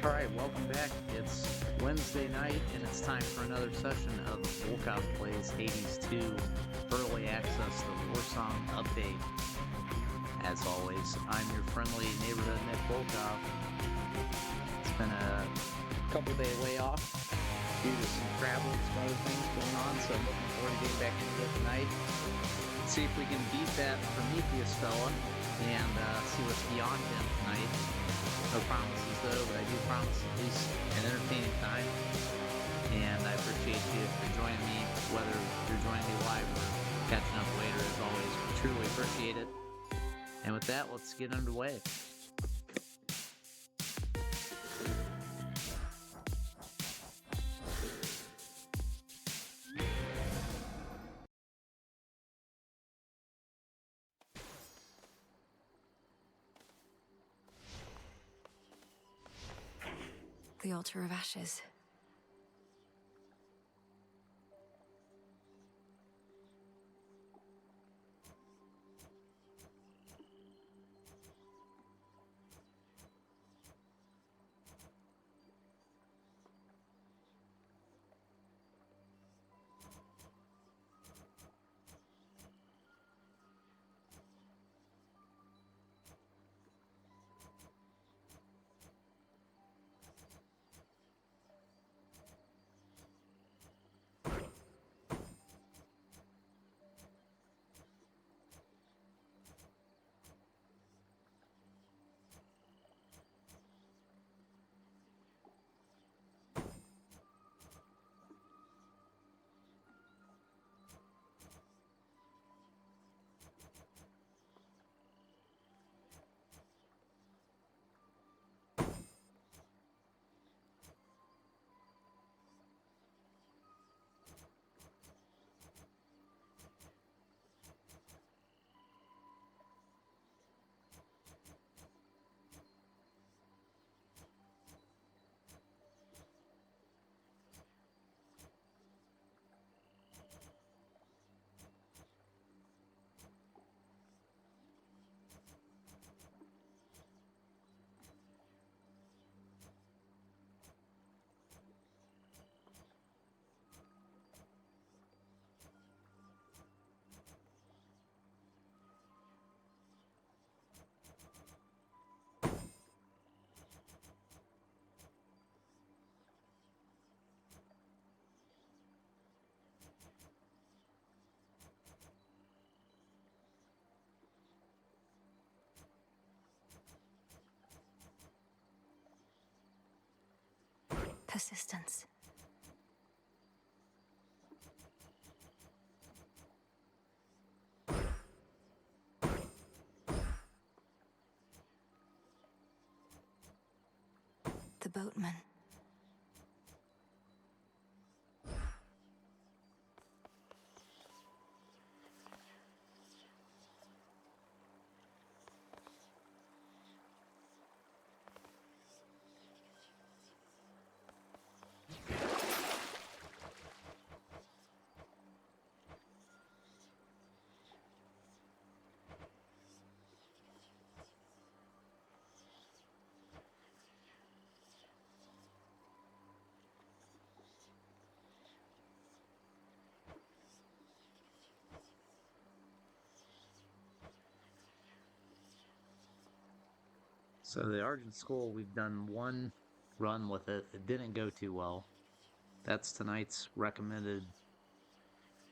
Alright, welcome back. It's Wednesday night and it's time for another session of Volkoff Plays Hades 2 Early Access, the War Song Update. As always, I'm your friendly neighborhood Nick Volkoff. It's been a couple day layoff due to some travel and some other things going on, so I'm looking forward to getting back into it tonight. See if we can beat that Prometheus fella and see what's beyond him tonight. No promises though, but I do promise at least an entertaining time. And I appreciate you for joining me, whether you're joining me live or catching up later. As always, we truly appreciate it. And with that, let's get underway. The altar of ashes. Persistence. The boatman. So the Argent Skull, we've done one run with it. It didn't go too well. That's tonight's recommended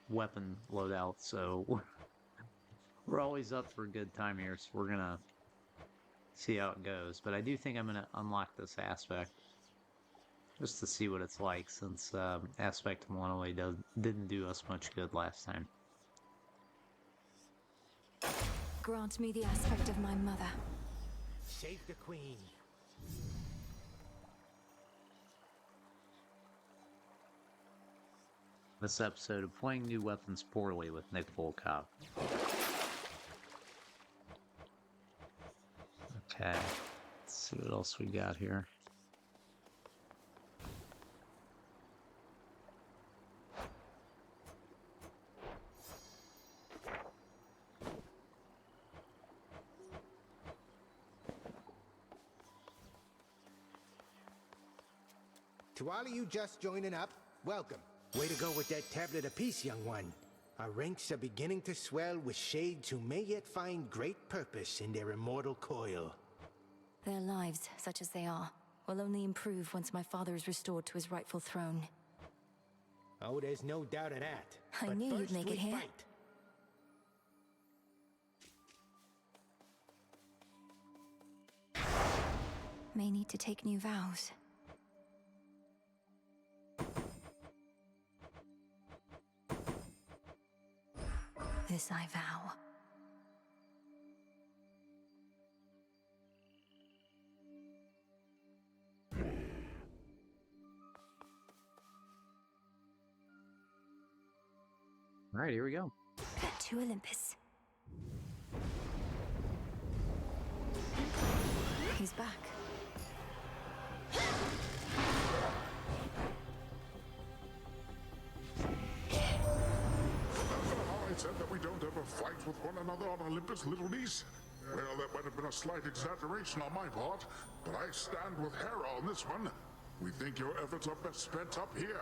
weapon loadout, so we're always up for a good time here, so we're gonna see how it goes. But I do think I'm gonna unlock this aspect just to see what it's like, since aspect 108 didn't do us much good last time. Grant me the aspect of my mother. Save the queen. This episode of Playing New Weapons Poorly with Nick Volkoff. Okay, let's see what else we got here. To all of you just joining up, welcome. Way to go with that tablet apiece, young one. Our ranks are beginning to swell with shades who may yet find great purpose in their immortal coil. Their lives, such as they are, will only improve once my father is restored to his rightful throne. Oh, there's no doubt of that. I But knew you'd first make we it here. fight. May need to take new vows. This I vow. All right, here we go. To Olympus. He's back. I said that we don't ever fight with one another on Olympus, little niece. Well, that might have been a slight exaggeration on my part, but I stand with Hera on this one. We think your efforts are best spent up here.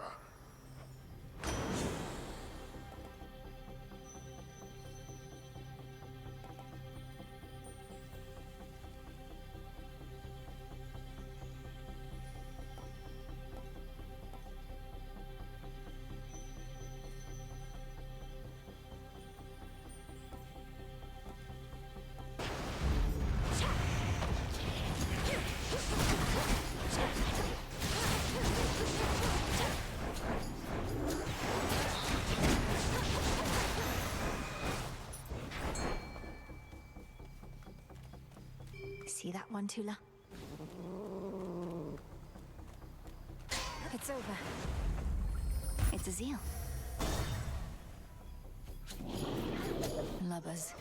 See that one, Tula? It's over. It's a zeal. Lubbers.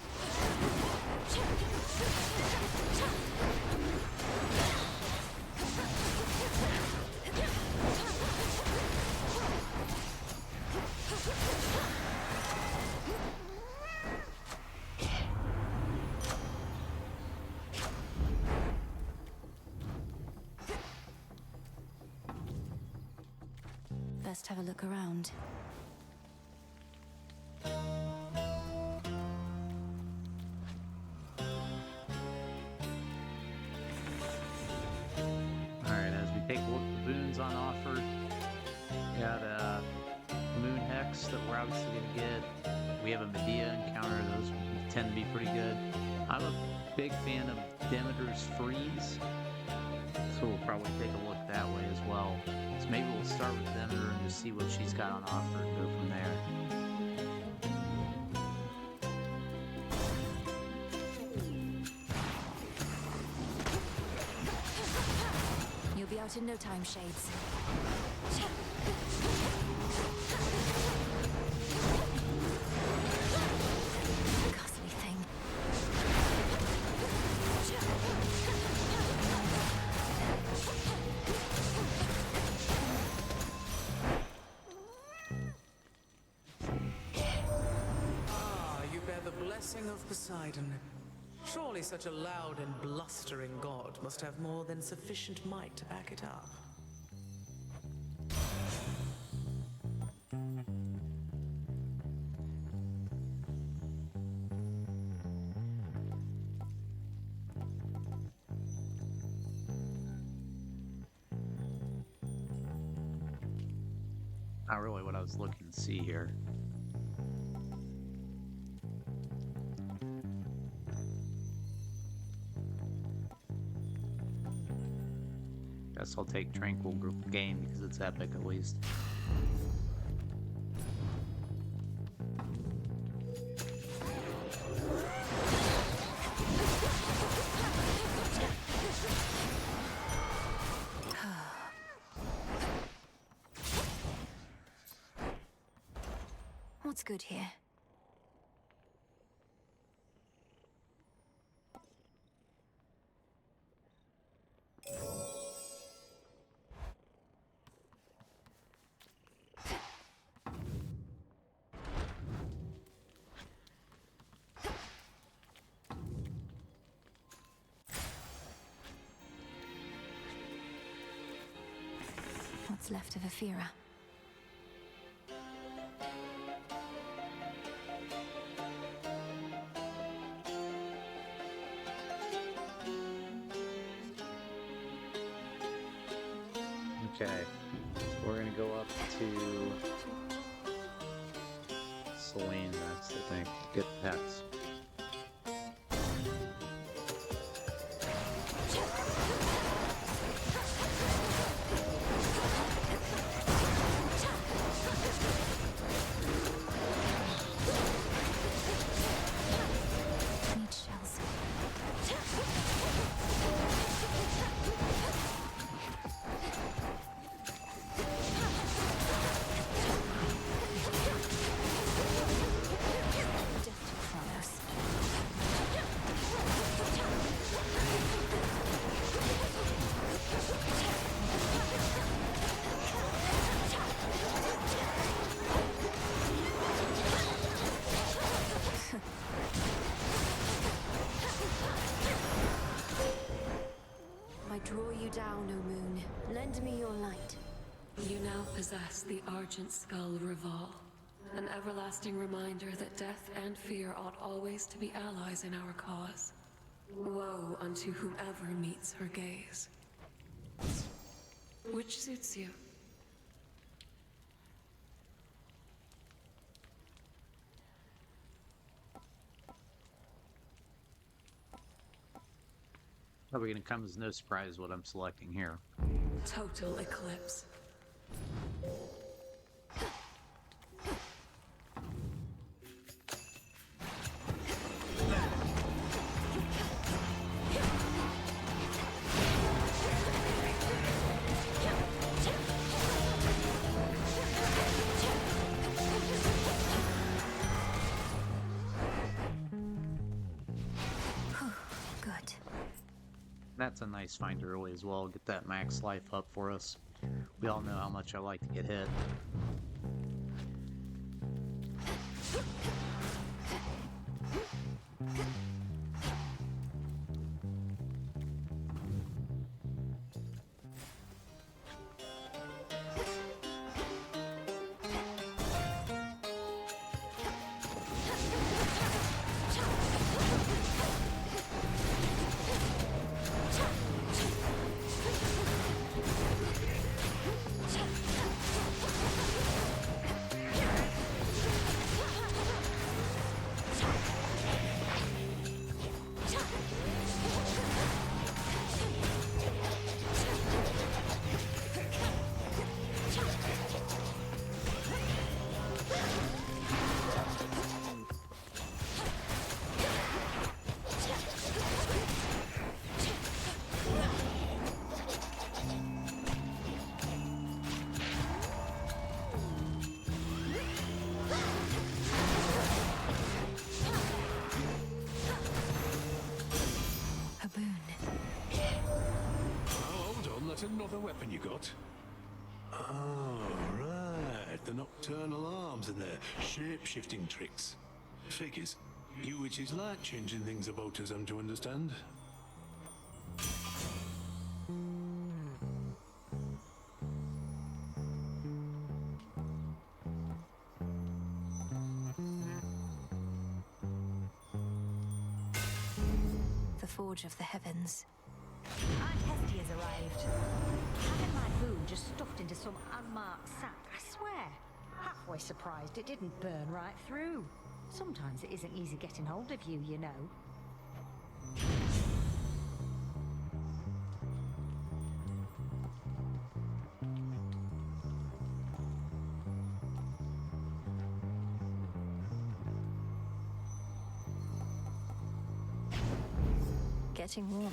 Best have a look around. Alright, as we take a look at the boons on offer, we got a Moon Hex that we're obviously going to get. We have a Medea encounter, those tend to be pretty good. I'm a big fan of Demeter's Freeze, so we'll probably take a look that way as well. So maybe we'll start with Demeter and just see what she's got on offer and go from there. You'll be out in no time, Shades. Ghastly thing. Ah, you bear the blessing of Poseidon. Surely such a loud and blustering god must have more than sufficient might to back it up. Not really what I was looking to see here. Guess I'll take Tranquil Group Game because it's epic at least. What's good here? what's left of Ephira. Okay, we're gonna go up to Selene next, I think. Get pets. Need shells. Distant Chronos. I draw you down, O moon. Lend me your light. You now possess the Argent Skull Reval, an everlasting reminder that death and fear ought always to be allies in our cause. Woe unto whomever meets her gaze. Which suits you? Probably gonna come as no surprise what I'm selecting here. Total Eclipse. Good. That's a nice find early as well. Get that max life up for us. We all know how much I like to get hit. A boon. Oh, hold on, that's another weapon you got. Oh, right, the nocturnal arms and their shape-shifting tricks. Figures. You witches like changing things about us, I'm to understand. The Forge of the Heavens. Aunt Hesty has arrived. Having my food just stuffed into some unmarked sack, I swear. Halfway surprised it didn't burn right through. Sometimes it isn't easy getting hold of you, you know. Getting warmer.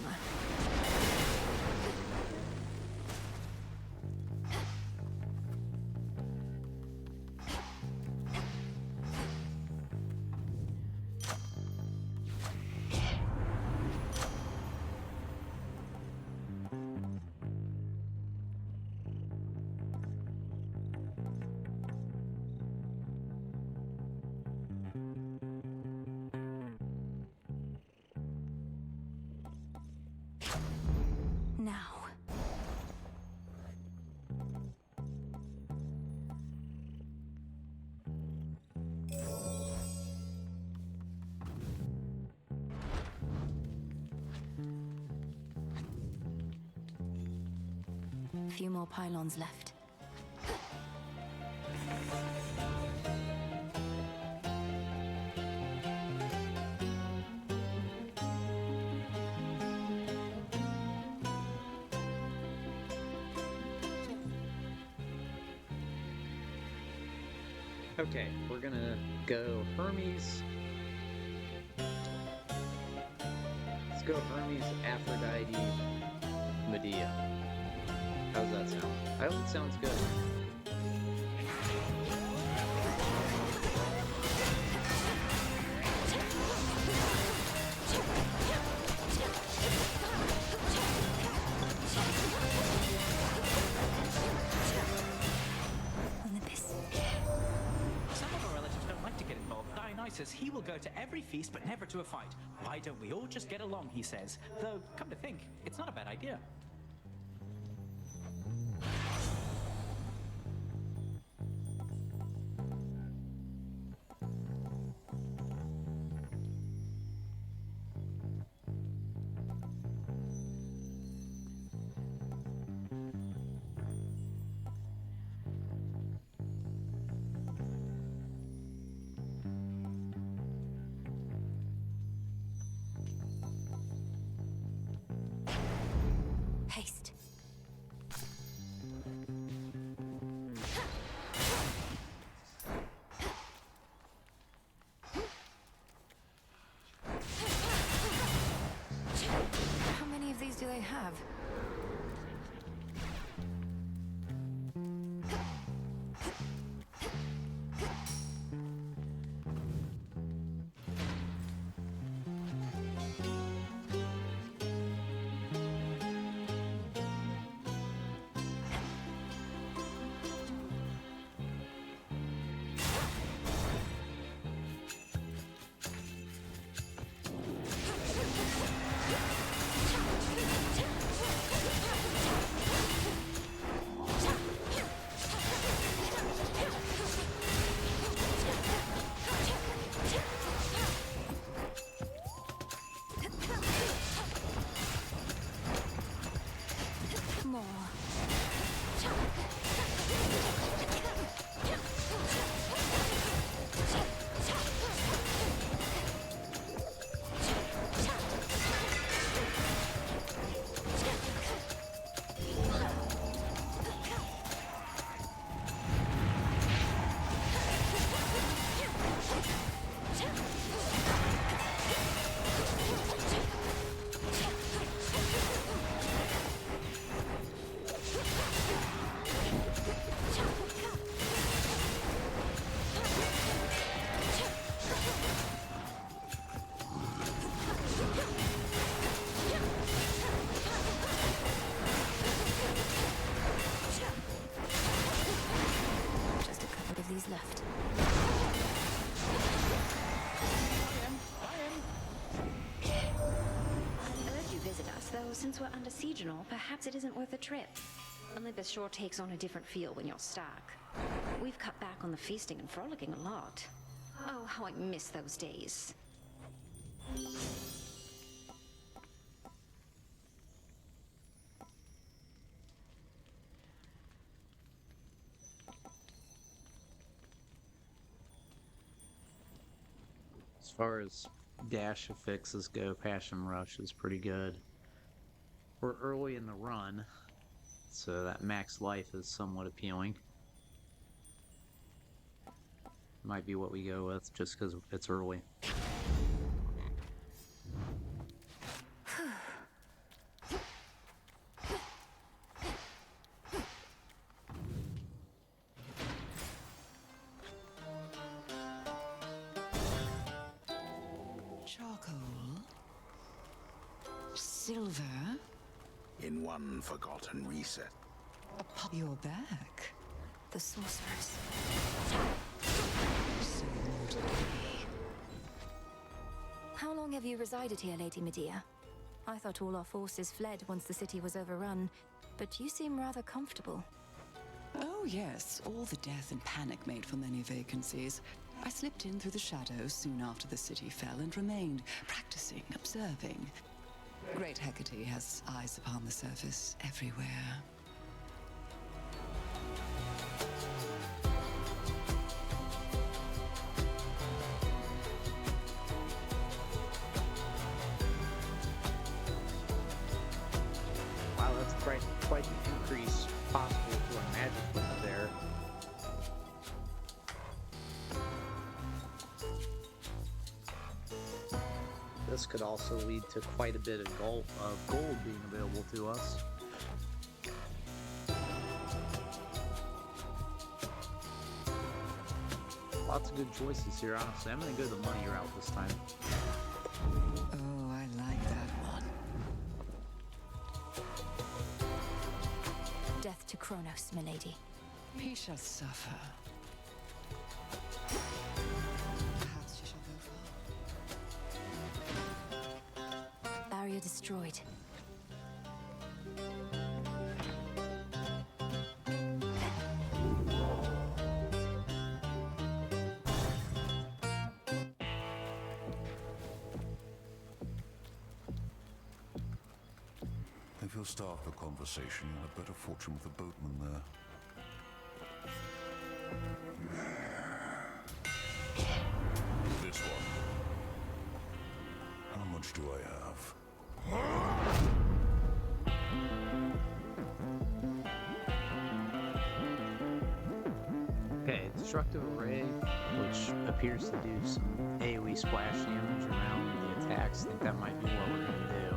few more pylons left. Okay, we're gonna go Hermes. Let's go Hermes, Aphrodite, Medea. How's that sound? I hope it sounds good. Some of our relatives don't like to get involved. Dionysus, he will go to every feast but never to a fight. Why don't we all just get along, he says. Though, come to think, it's not a bad idea. Haste. How many of these do they have? Left. I'd urge you visit us, though since we're under siege and all, perhaps it isn't worth a trip. Olympus sure takes on a different feel when you're stuck. We've cut back on the feasting and frolicking a lot. Oh, how I miss those days. As far as dash affixes go, Passion Rush is pretty good. We're early in the run, so that max life is somewhat appealing. Might be what we go with just because it's early. Charcoal. Silver. In one forgotten reset. You're back. The sorcerers. So more to be. How long have you resided here, Lady Medea? I thought all our forces fled once the city was overrun, but you seem rather comfortable. Oh yes, all the death and panic made for many vacancies. I slipped in through the shadows soon after the city fell and remained, practicing, observing. Great Hecate has eyes upon the surface everywhere. quite the increase possible to our magic limit there. This could also lead to quite a bit of gold being available to us. Lots of good choices here, honestly. I'm going to go the money route this time. Oh, I like that one. Death to Kronos, milady. He shall suffer. Perhaps she shall go far. Barrier destroyed. If you'll start the conversation, you'll have better fortune with the boatman there. This one. How much do I have? Okay, Destructive Array, which appears to do some AoE splash damage around the attacks. I think that might be what we're going to do.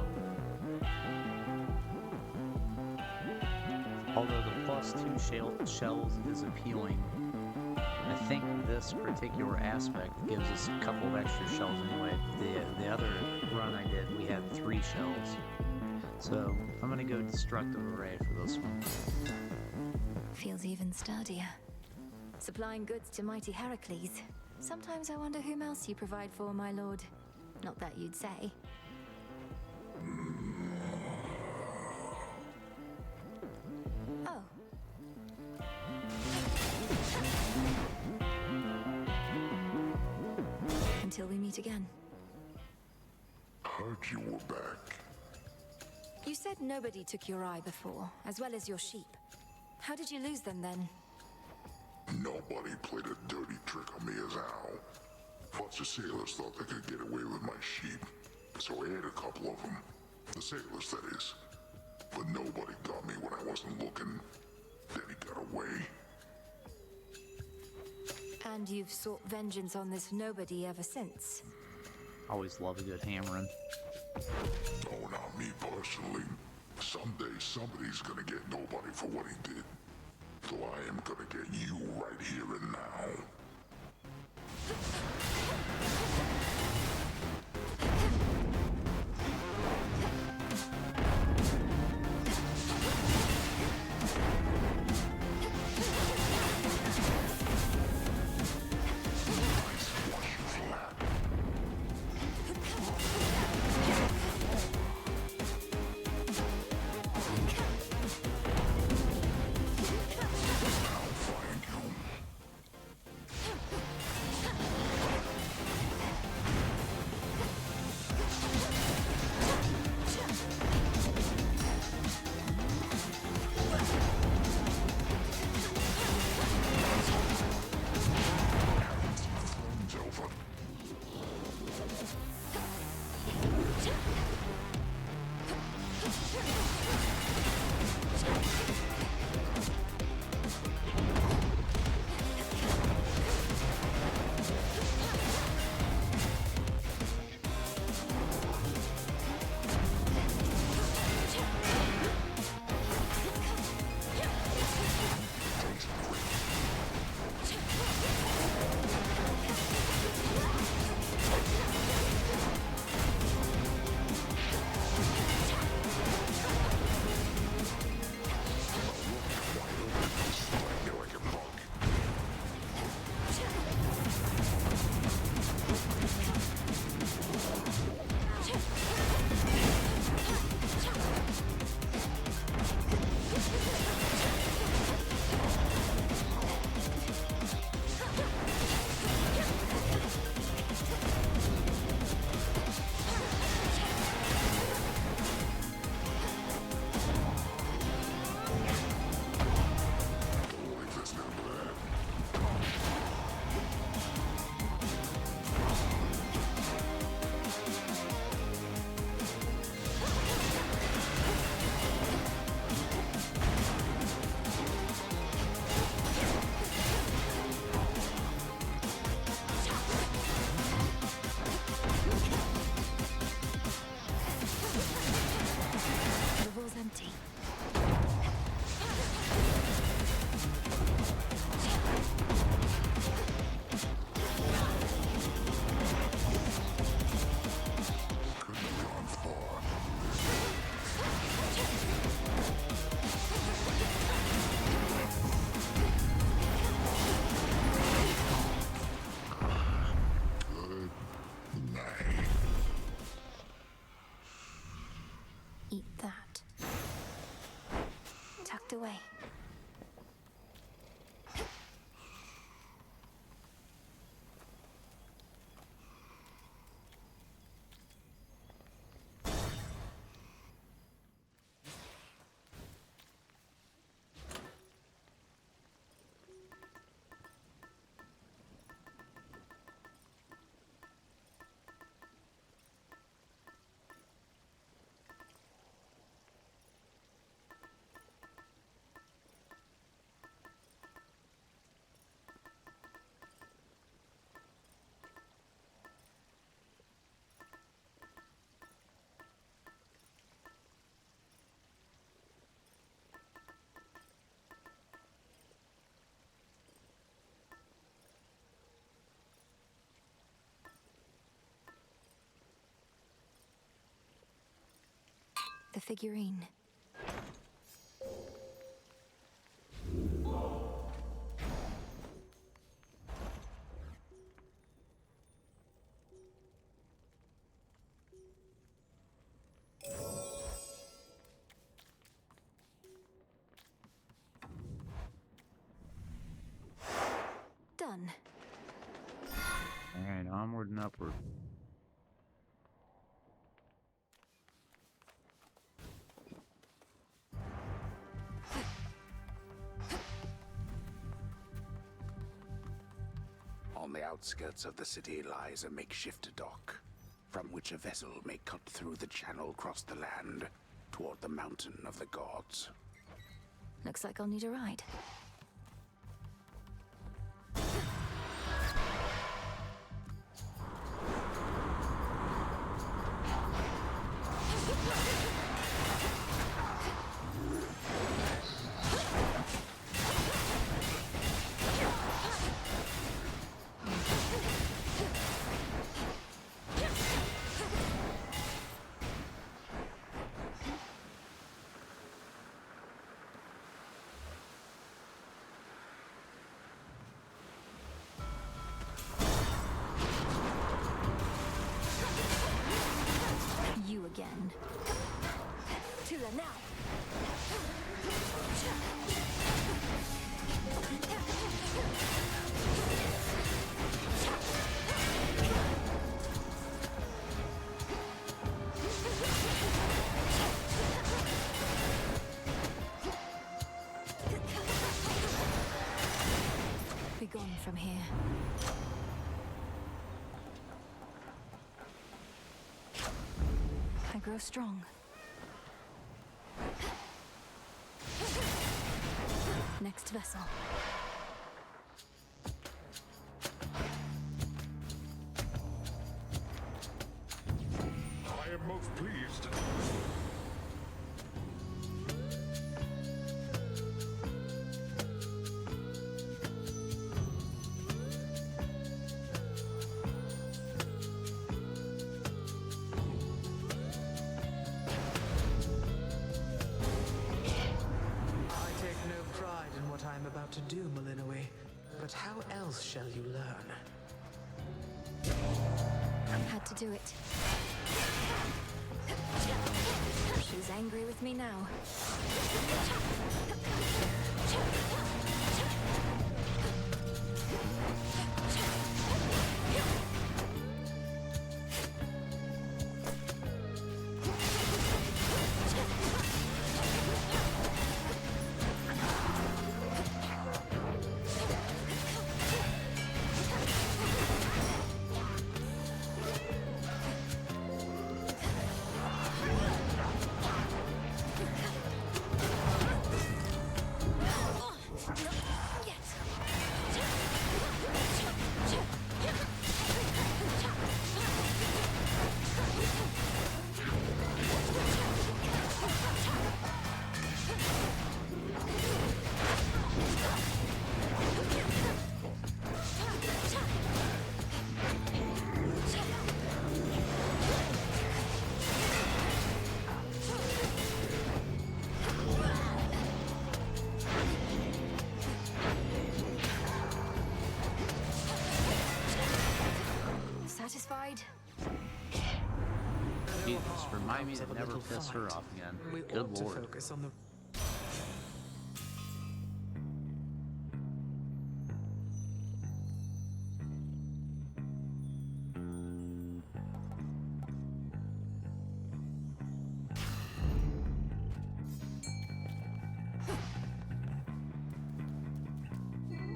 Although the +2 shells is appealing, I think this particular aspect gives us a couple of extra shells anyway. The other run I did, we had 3 shells. So I'm going to go Destructive Array for this one. Feels even sturdier. Supplying goods to mighty Heracles. Sometimes I wonder whom else you provide for, my lord. Not that you'd say. Oh. Until we meet again. Heard you were back. You said nobody took your eye before, as well as your sheep. How did you lose them then? Nobody played a dirty trick on me as Al. Bunch of sailors thought they could get away with my sheep, so I ate a couple of them. The sailors, that is. But nobody got me when I wasn't looking. Then he got away. And you've sought vengeance on this nobody ever since. Always love a good hammering. Oh, not me personally. Someday somebody's gonna get nobody for what he did. So I am gonna get you right here and now. Eat that. Tucked away. The figurine. Done. All right, onward and upward. On the outskirts of the city lies a makeshift dock, from which a vessel may cut through the channel across the land toward the mountain of the gods. Looks like I'll need a ride. You again. Tula now. Be gone from here. I grow strong. Next vessel. I am most pleased. I'm about to do, Malinois. But how else shall you learn? Had to do it. She's angry with me now. Just remind me comes to of a never little piss her fight. off again. We Good ought to lord. focus on the...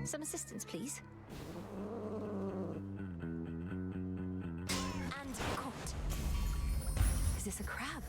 Some assistance, please. And caught. Is this a crab?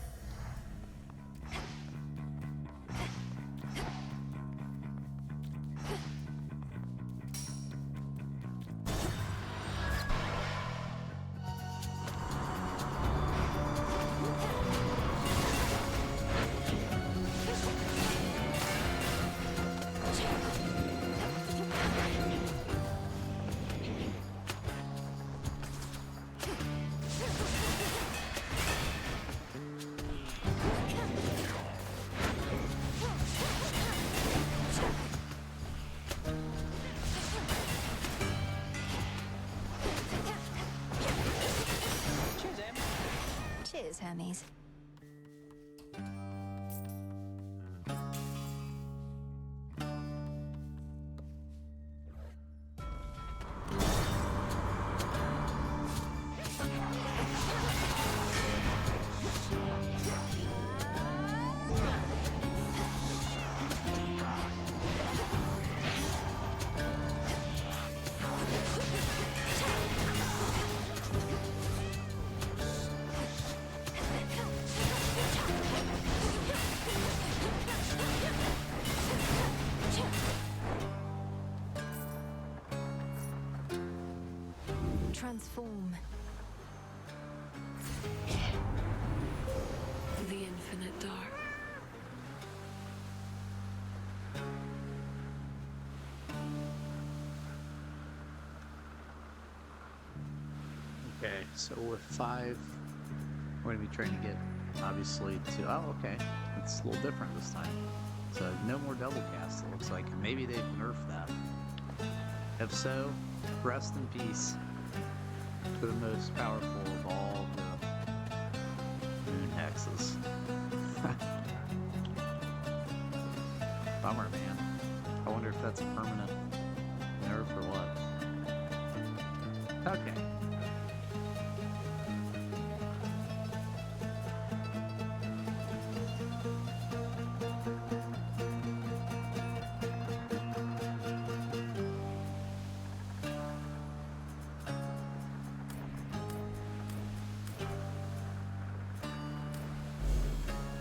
Cheers, Hermes. Transform. The infinite dark. Okay, so with 5, we're going to be trying to get, obviously, to... Oh, okay. It's a little different this time. So, no more double cast, it looks like. Maybe they've nerfed that. If so, rest in peace to the most powerful of all the moon hexes. Bummer, man. I wonder if that's a permanent nerf or what. Okay.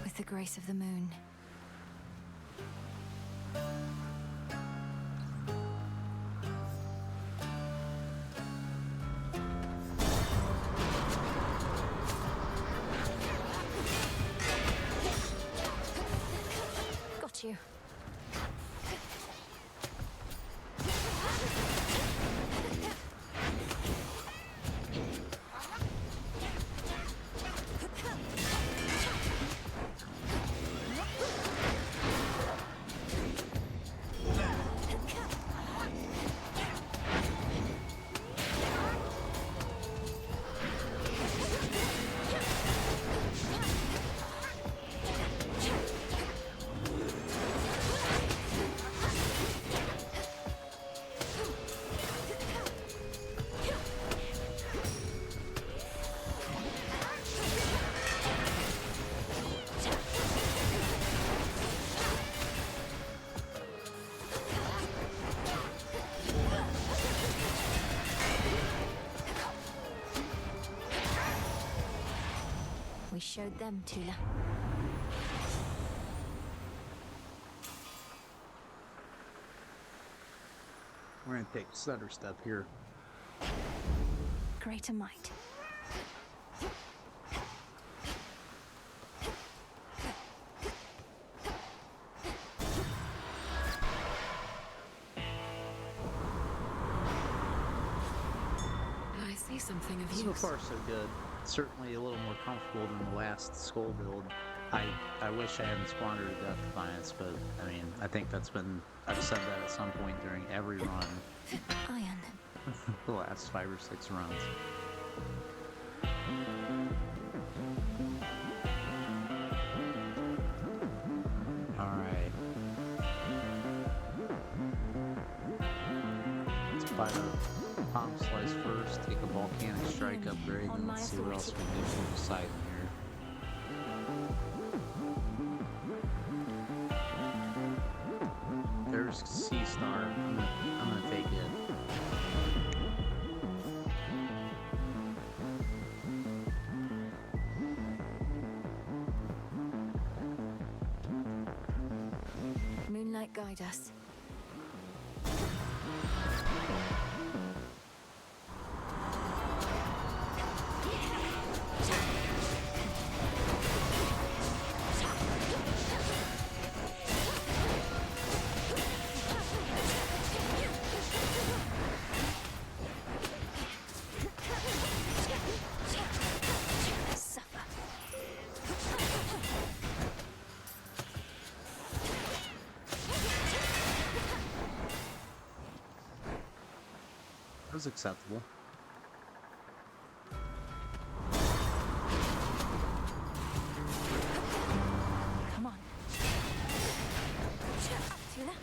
With the grace of the moon. Got you. We showed them, Tula. We're going to take stutter step here. Greater might. I see something of So use. far, so good. Certainly a little more comfortable than the last skull build. I wish I hadn't squandered a Death Defiance, but I mean, I think that's been, I've said that at some point during every run. Iron. The last 5 or 6 runs. try to palm slice first, take a volcanic strike upgrade, and let's see what else we can do for Poseidon here. There's Sea Star. I'm gonna take it. Moonlight guide us. That was acceptable. Come on. Tuna.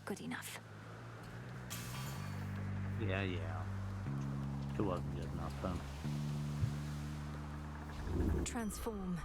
Good enough. Yeah. It wasn't good enough, though. Transform.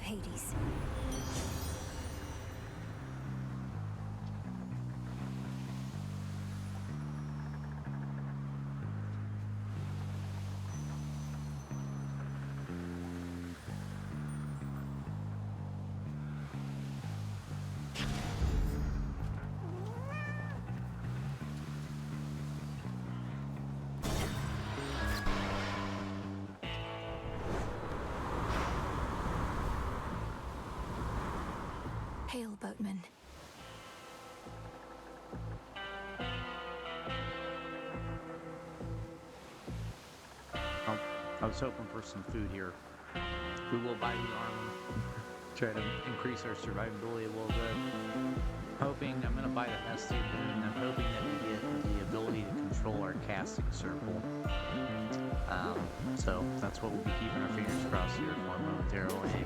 Hades. Hail, boatman. Oh, I was hoping for some food here. We will buy the armor, try to increase our survivability a little bit. I'm going to buy the S2 boon. I'm hoping that we get the ability to control our casting circle. So that's what we'll be keeping our fingers crossed here for momentarily.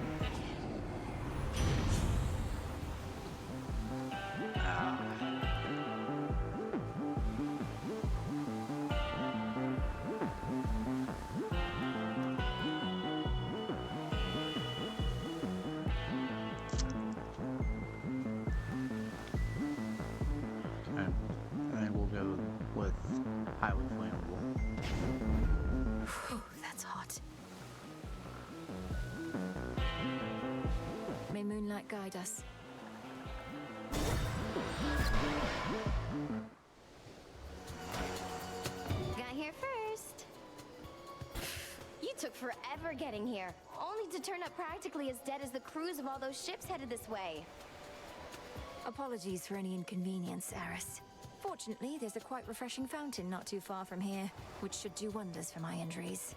might guide us. Got here first. You took forever getting here, only to turn up practically as dead as the crews of all those ships headed this way. Apologies for any inconvenience, Eris. Fortunately, there's a quite refreshing fountain not too far from here, which should do wonders for my injuries.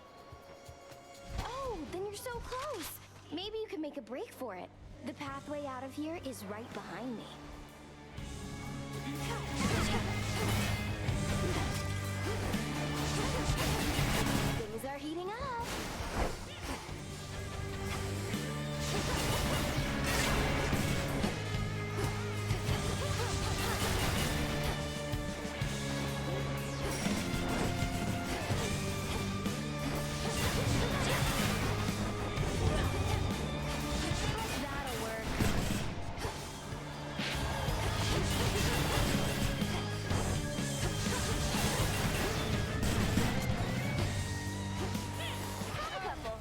Oh, then you're so close. Maybe you can make a break for it. The pathway out of here is right behind me. Things are heating up. That'll work. Have a couple.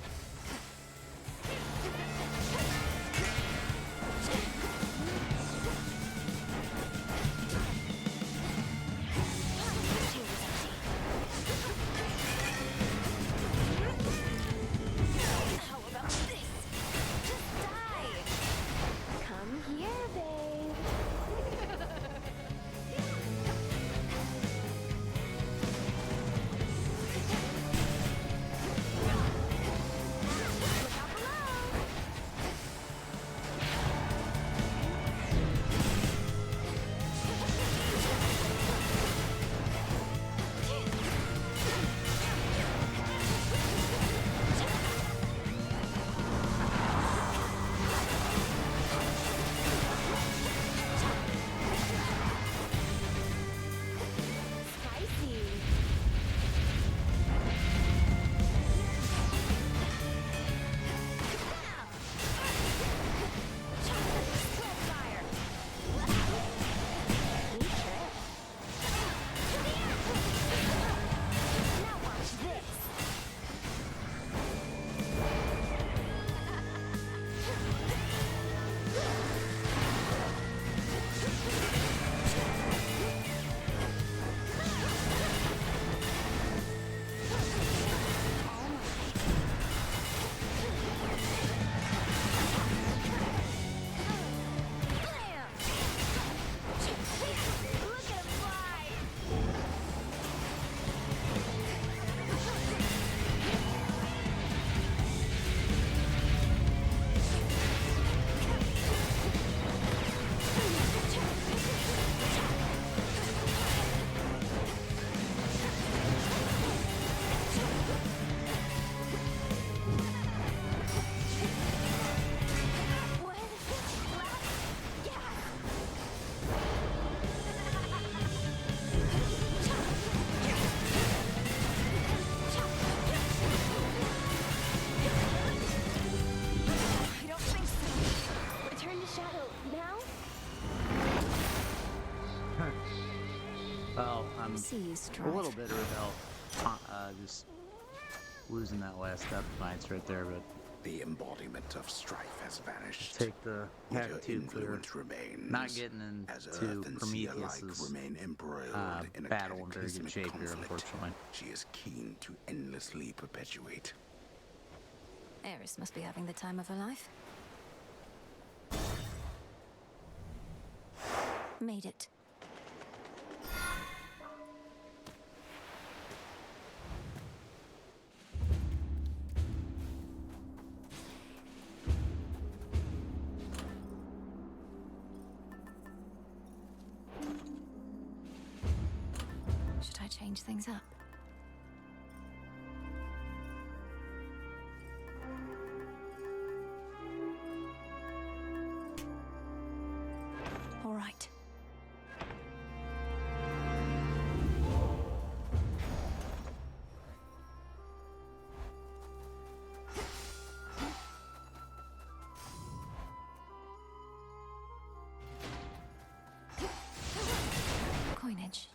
How about this? Just die. Come here, babe. Look out below. Spicy. Split fire. You trip. Now watch this. Look at him fly! What? Last gasp! I don't think so. Return to shadow now? Well, I'm See you, a Strife. little bitter about just losing that last Defiance right there, but The embodiment of strife has vanished. take the Yet hack her too clear. influence remains. Not getting as into Earth and sea alike Prometheus's remain embroiled in a battle in very good cataclysmic shape here, conflict unfortunately. she is keen to endlessly perpetuate. Eris must be having the time of her life. Made it. Should I change things up? All right. Coinage.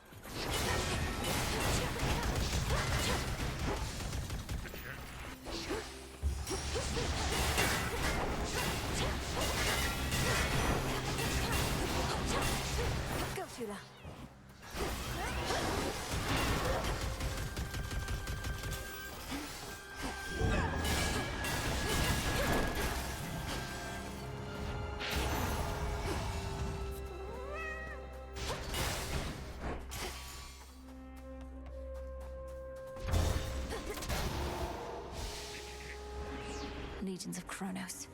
regions of Kronos.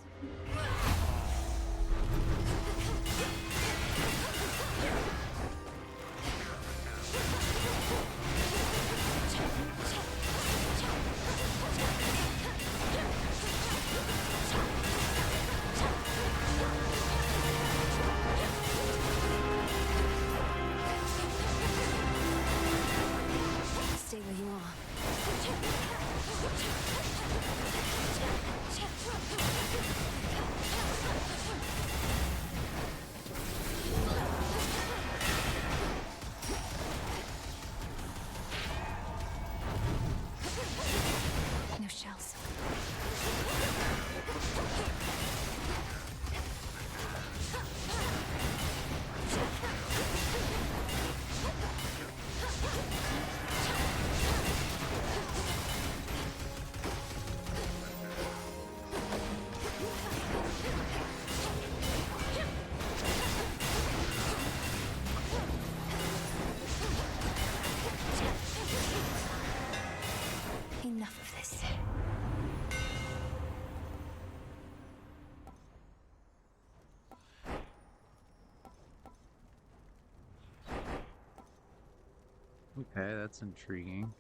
Stay where you are. No shells. Enough of this. Okay, that's intriguing.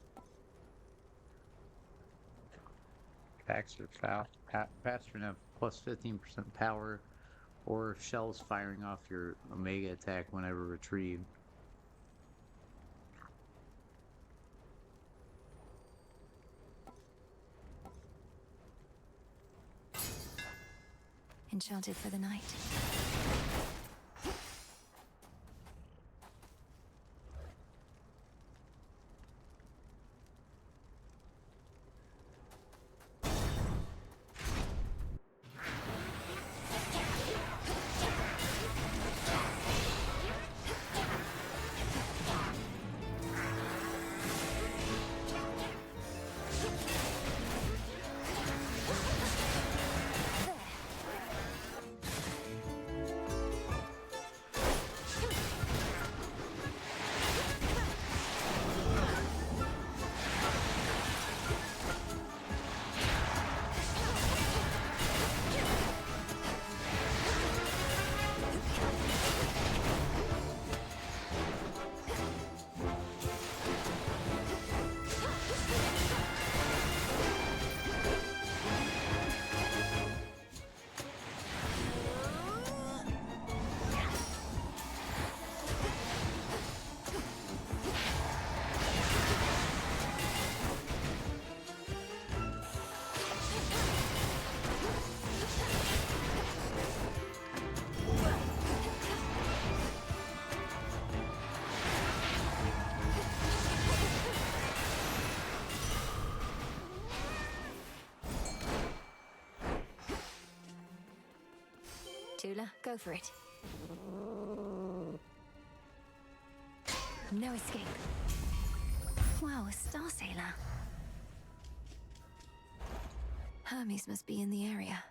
Packs are faster and have plus 15% power, or shells firing off your Omega attack whenever retrieved. Enchanted for the night. Tula, go for it. No escape. Wow, a Star Sailor. Hermes must be in the area.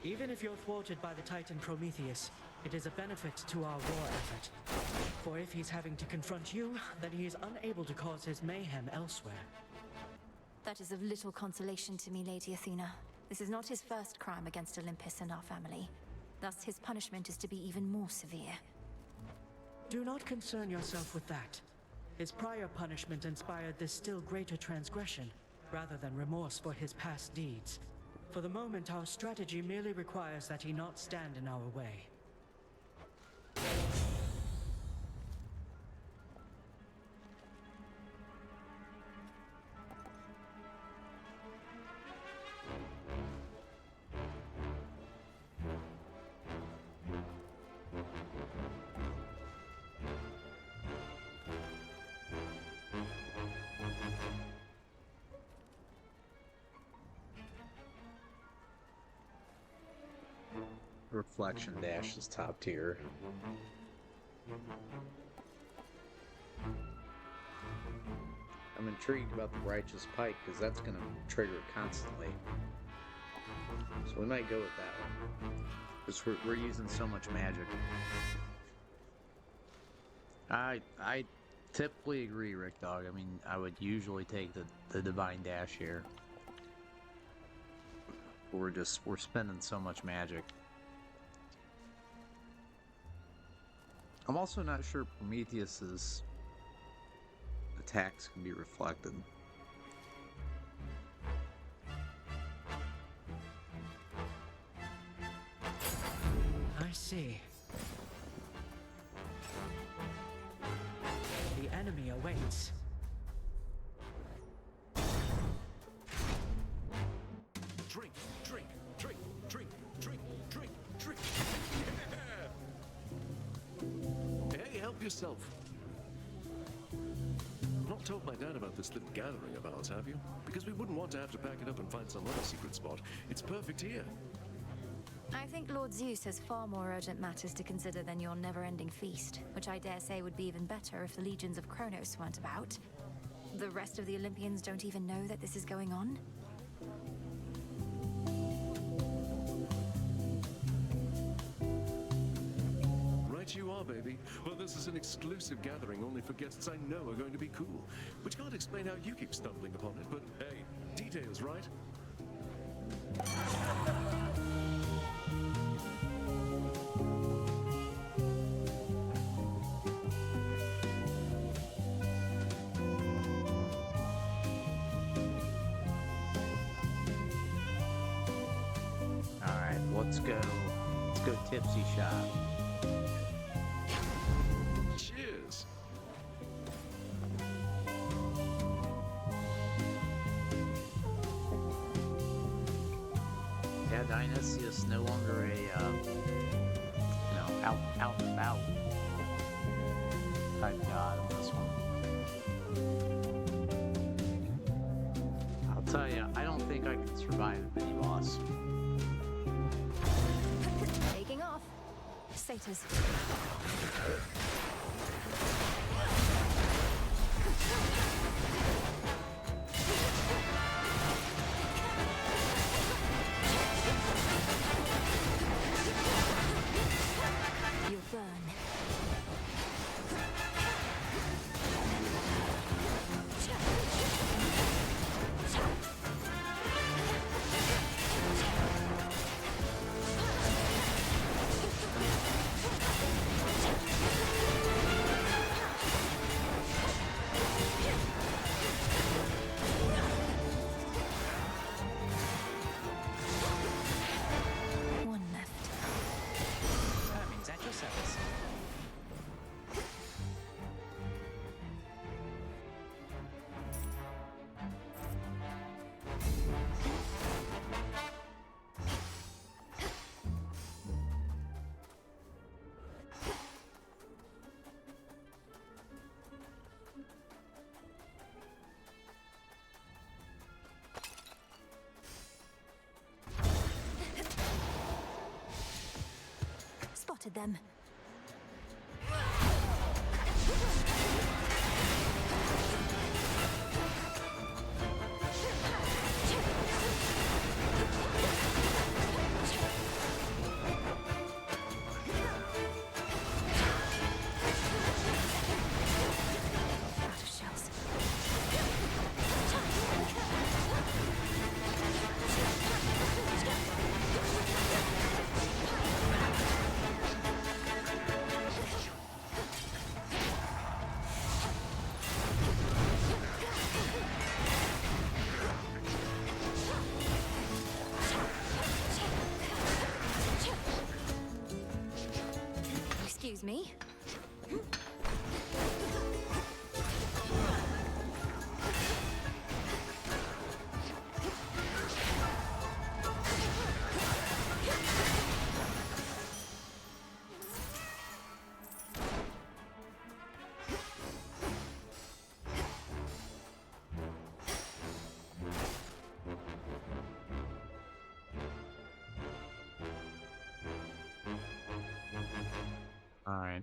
Even if you're thwarted by the Titan Prometheus, it is a benefit to our war effort. For if he's having to confront you, then he is unable to cause his mayhem elsewhere. That is of little consolation to me, Lady Athena. This is not his first crime against Olympus and our family. Thus, his punishment is to be even more severe. Do not concern yourself with that. His prior punishment inspired this still greater transgression, rather than remorse for his past deeds. For the moment, our strategy merely requires that he not stand in our way. Reflection Dash is top tier. I'm intrigued about the Righteous Pike because that's going to trigger constantly. So we might go with that one. Because we're using so much magic. I typically agree, Rick Dog. I mean, I would usually take the Divine Dash here. We're spending so much magic. I'm also not sure Prometheus's attacks can be reflected. I see. The enemy awaits. Drink, drink, drink, drink, drink, drink, drink. Yeah! Hey, help yourself. Not told my dad about this little gathering of ours, have you? Because we wouldn't want to have to pack it up and find some other secret spot. It's perfect here. I think Lord Zeus has far more urgent matters to consider than your never-ending feast, which I dare say would be even better if the legions of Kronos weren't about. The rest of the Olympians don't even know that this is going on? Right you are, baby. Well, this is an exclusive gathering only for guests I know are going to be cool. Which can't explain how you keep stumbling upon it, but hey, details, right? Alright, let's go tipsy shot. Cheers! Yeah, Dionysius no longer a, out and about type god in this one. I'll tell you, I don't think I can survive a mini boss. Taking off. Satyrs. You'll burn. One left. Herming's at your service. Spotted them. Alright.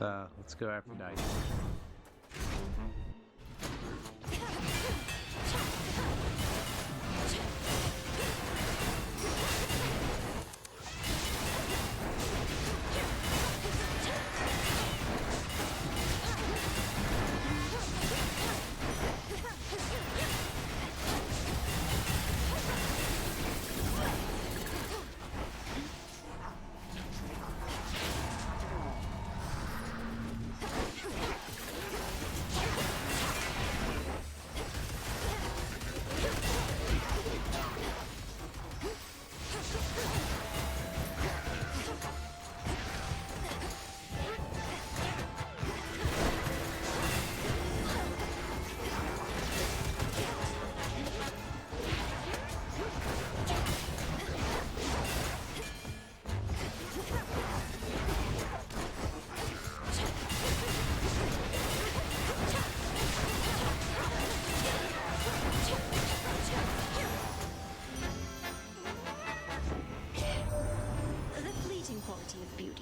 Let's go Aphrodite.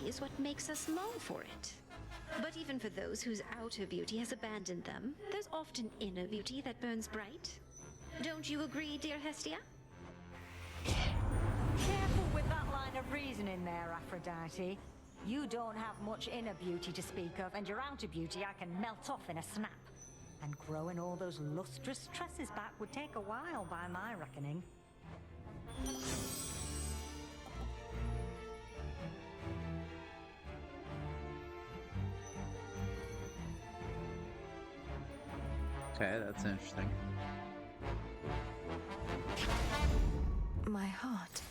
Is what makes us long for it. But even for those whose outer beauty has abandoned them, there's often inner beauty that burns bright. Don't you agree, dear Hestia? Careful with that line of reasoning there, Aphrodite. You don't have much inner beauty to speak of, and your outer beauty I can melt off in a snap. And growing all those lustrous tresses back would take a while by my reckoning. Okay, that's interesting. My heart.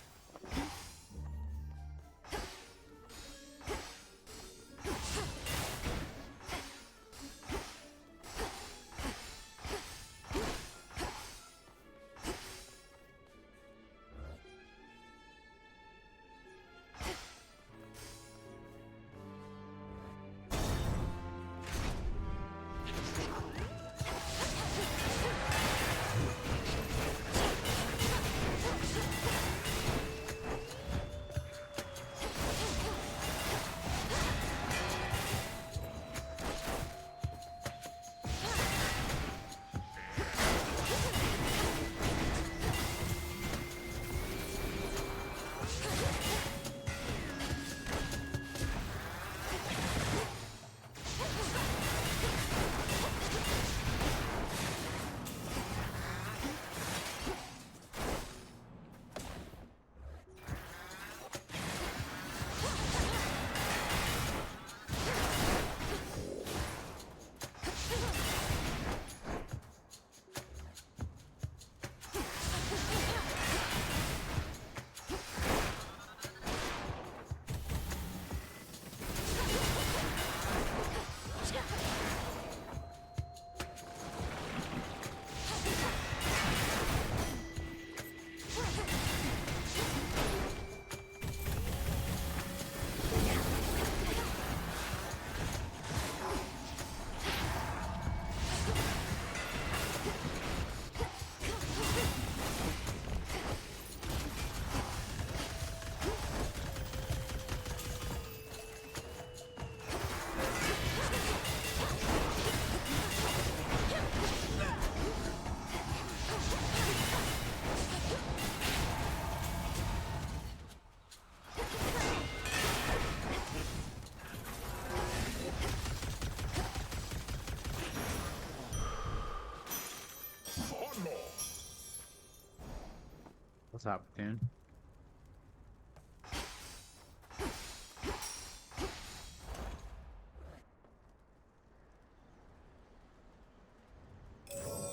What's up, dude?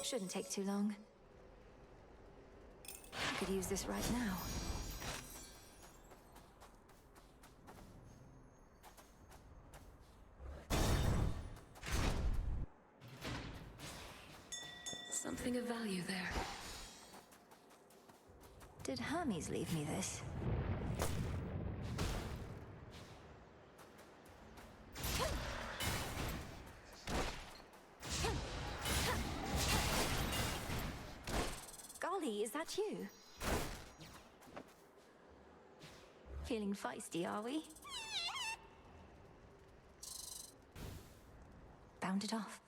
Shouldn't take too long. I could use this right now. Something of value there. Did Hermes leave me this? Golly, is that you? Feeling feisty, are we? Bound it off.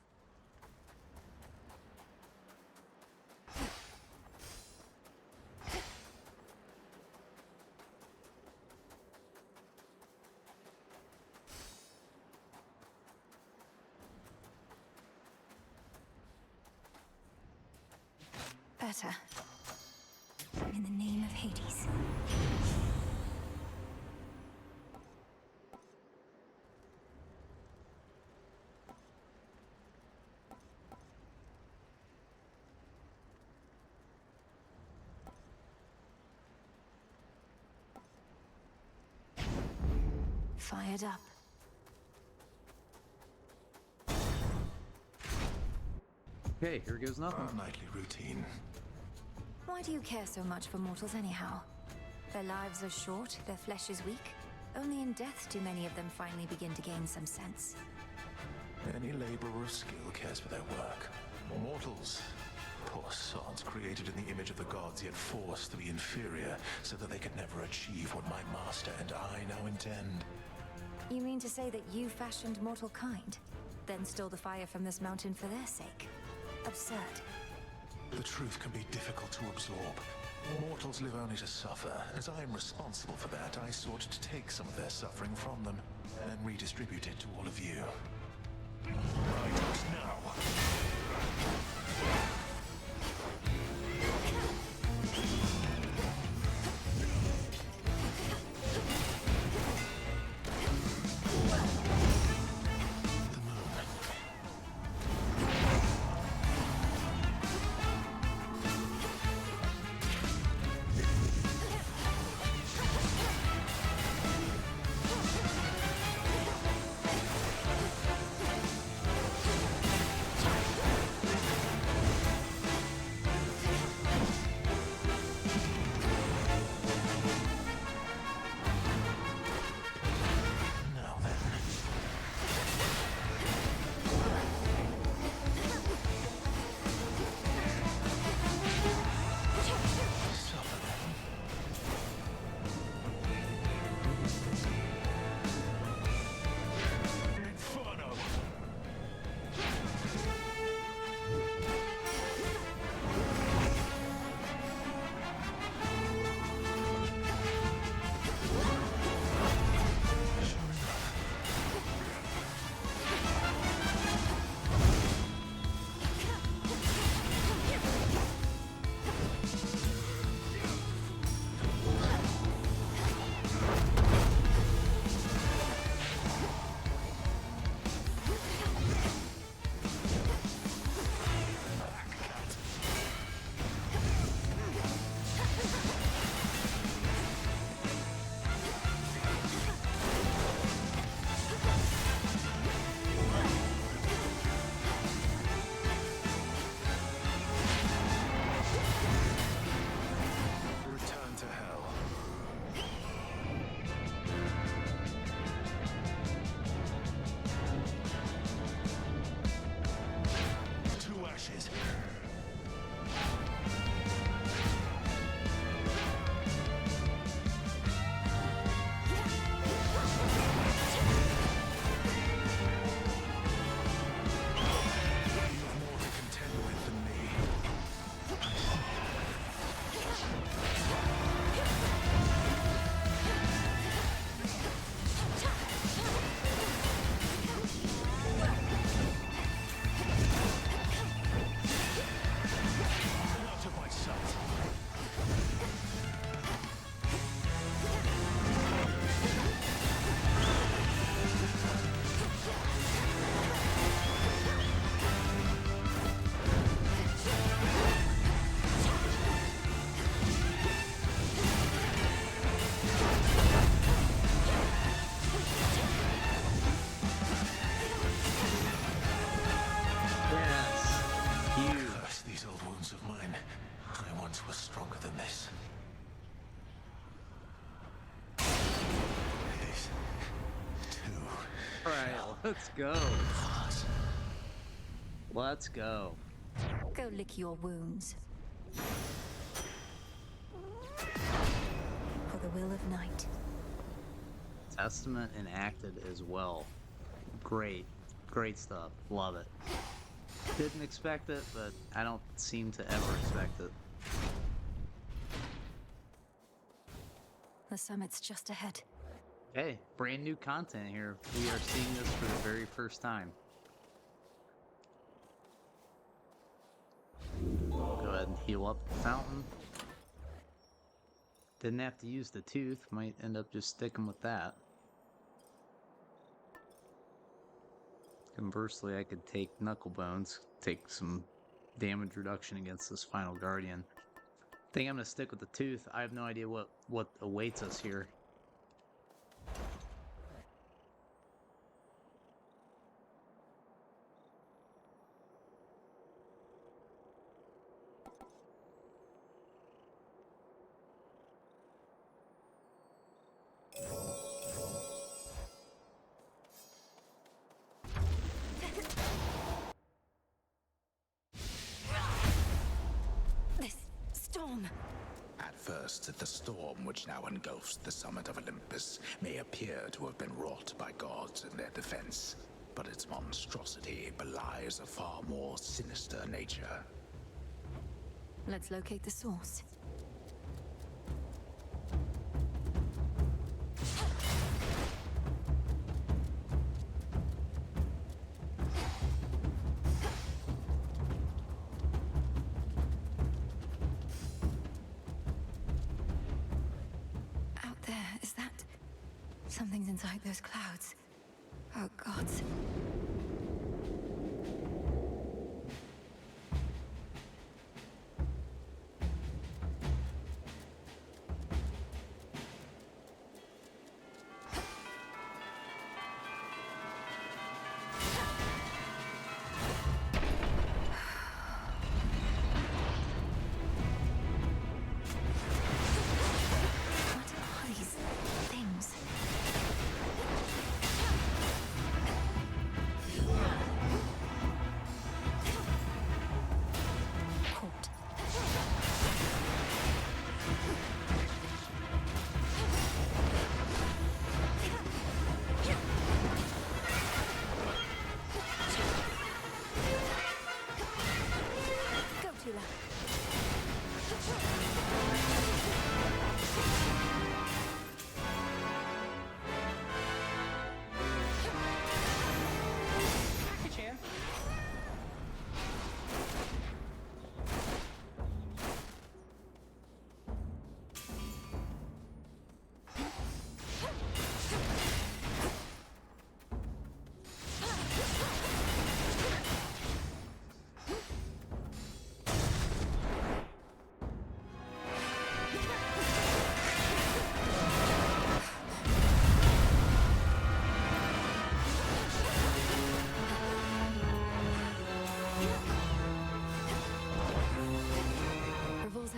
Better. In the name of Hades. Fired up. Okay, here goes nothing. Nightly routine. Why do you care so much for mortals anyhow? Their lives are short, their flesh is weak. Only in death do many of them finally begin to gain some sense. Any laborer of skill cares for their work. Mortals, poor sods created in the image of the gods, yet forced to be inferior so that they could never achieve what my master and I now intend. You mean to say that you fashioned mortal kind, then stole the fire from this mountain for their sake? Absurd. The truth can be difficult to absorb. Mortals live only to suffer. As I am responsible for that, I sought to take some of their suffering from them and redistribute it to all of you. Right now. Let's go. Let's go. Go lick your wounds. For the will of night. Testament enacted as well. Great. Great stuff. Love it. Didn't expect it, but I don't seem to ever expect it. The summit's just ahead. Hey, brand new content here. We are seeing this for the very first time. Go ahead and heal up the fountain. Didn't have to use the tooth. Might end up just sticking with that. Conversely, I could take knuckle bones, take some damage reduction against this final guardian. I think I'm gonna stick with the tooth. I have no idea what awaits us here. This storm. At first, the storm which now engulfs the summit of Olympus may appear to have been wrought by gods in their defense, but its monstrosity belies a far more sinister nature. Let's locate the source. Out there, is that... Something's inside those clouds. Oh, gods.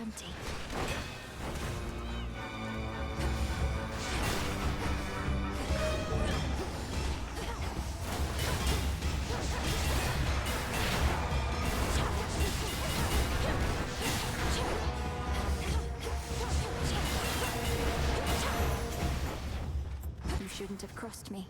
Empty. You shouldn't have crossed me.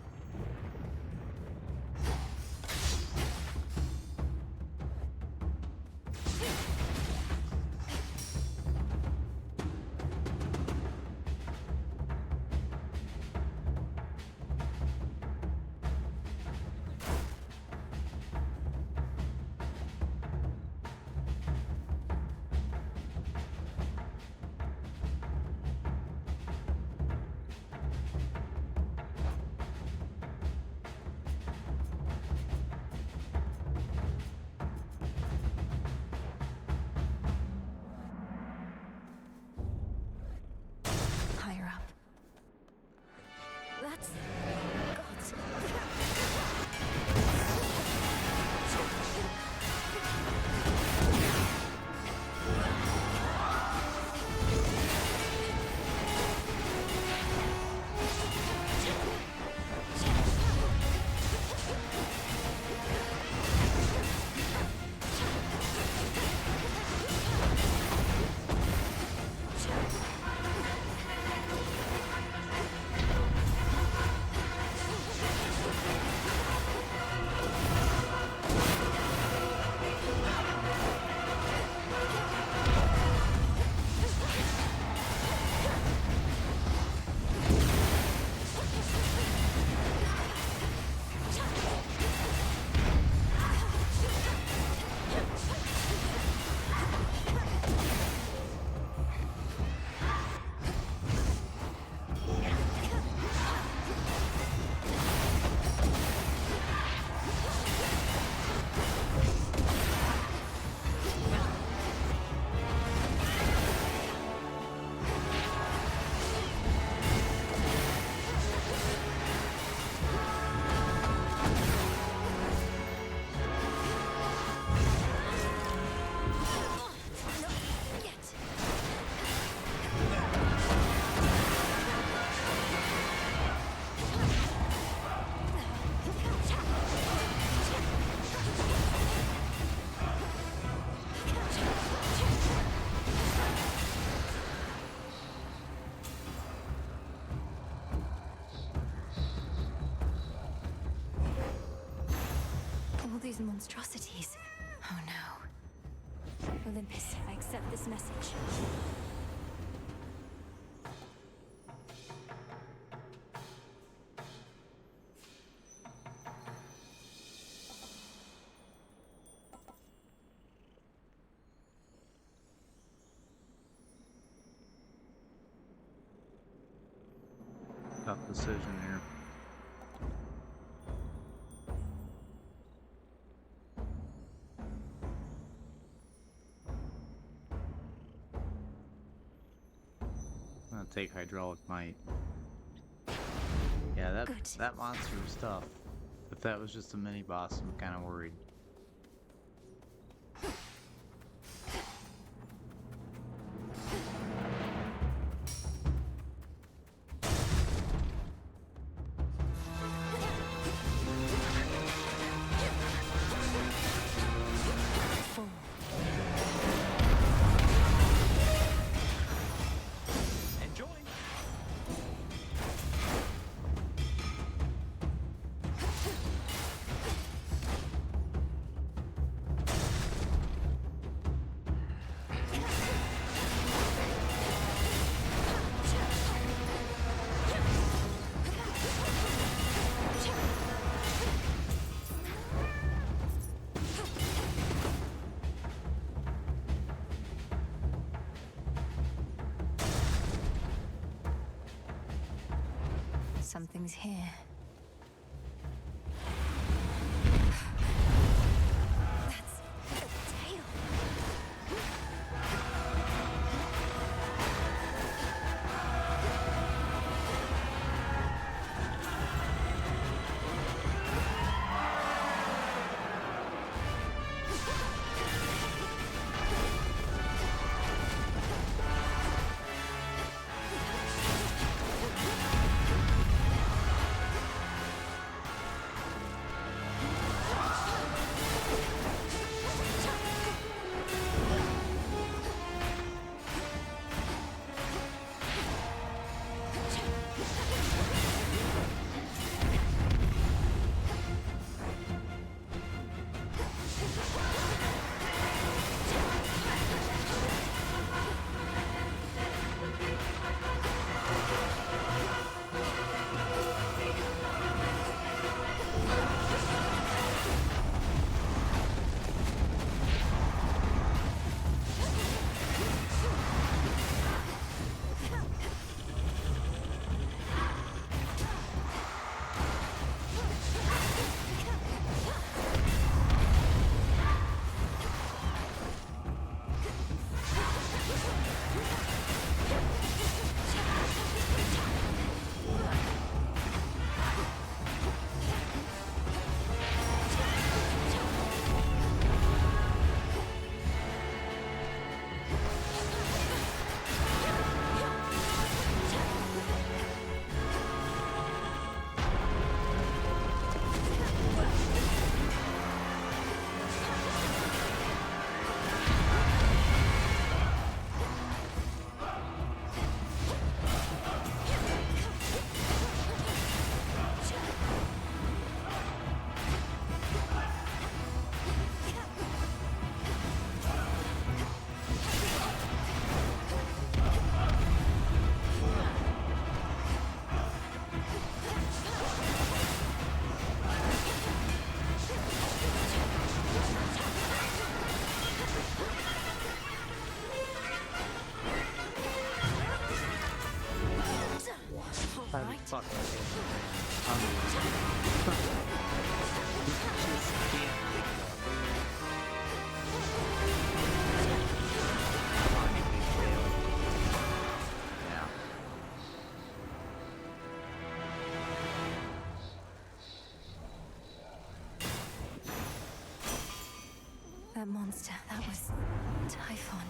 monstrosities. Oh no. Olympus, I accept this message. Tough decision here. I'm gonna take hydraulic might. Yeah, that monster was tough. If that was just a mini boss, I'm kind of worried. Something's here. That's the tail. Fuck. That monster, that was Typhon.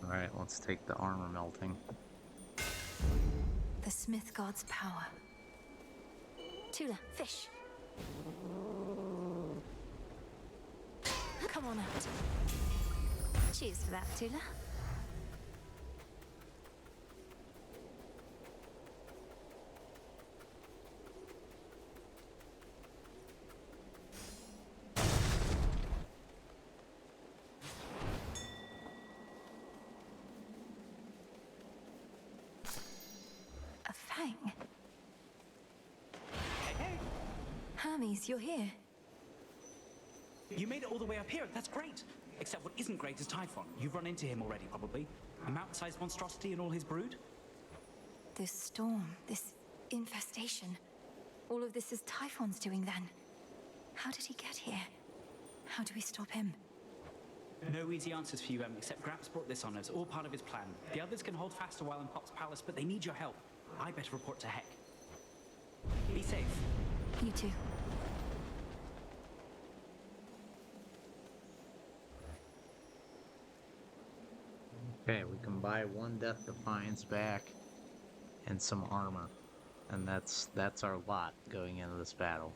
Alright, let's take the armor melting. The Smith God's power. Tula, fish. Come on out. Cheers for that, Tula. Fang. Hey, hey! Hermes, you're here. You made it all the way up here. That's great. Except what isn't great is Typhon. You've run into him already, probably. A mountain-sized monstrosity and all his brood? This storm, this infestation. All of this is Typhon's doing then. How did he get here? How do we stop him? No easy answers for you, except Gramps brought this on us, all part of his plan. The others can hold fast a while in Pop's palace, but they need your help. I better report to Heck. Be safe. You too. Okay, we can buy one Death Defiance back and some armor. And that's our lot going into this battle.